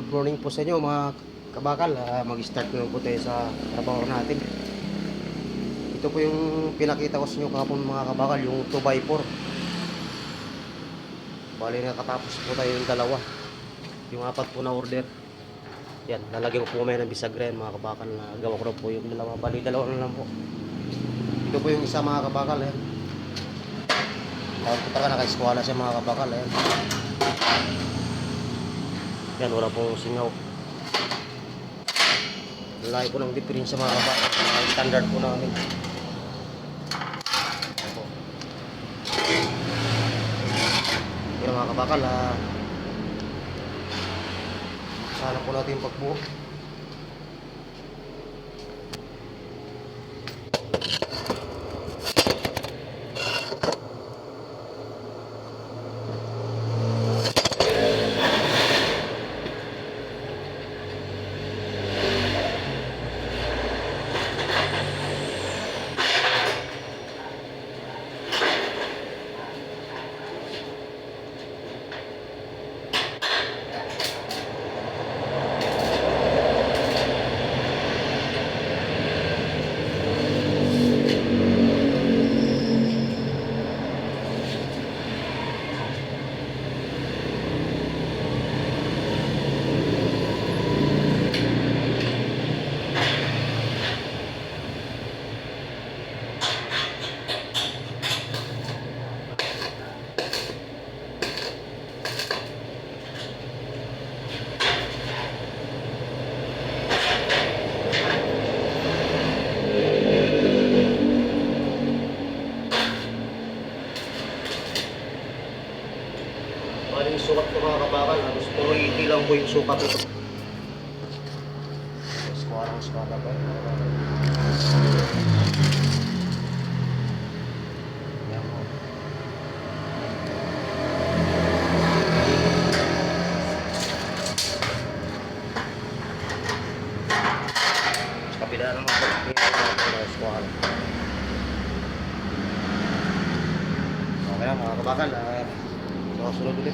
Good morning po sa inyo mga kabakal. Mag-start ko po tayo sa trabaho natin. Ito po yung pinakita ko sa inyo kahapon mga kabakal, yung 2x4. Bali nakatapos po tayo yung dalawa. Yung apat po na order. Yan, lalagyan ko po may ng bisagre mga kabakal na gawa ko na po yung dalawa. Bali dalawa na lang po. Ito po yung isa mga kabakal. Ayan. Tawag ko talaga naka-eskwala siya mga kabakal. Ayan. Yan, wala pong singaw. Laki po ng diferensya mga kabakal. Standard po namin. Yan mga kabakal, sana po natin yung pagbuo. Bali yung sukat ko mga kabakal, halos 480 lang po yung sukat ito. Squarang skala pa yun. Yan po. Sa kapila naman po, yung squara. Okay na mga kabakal, so sunod ulit.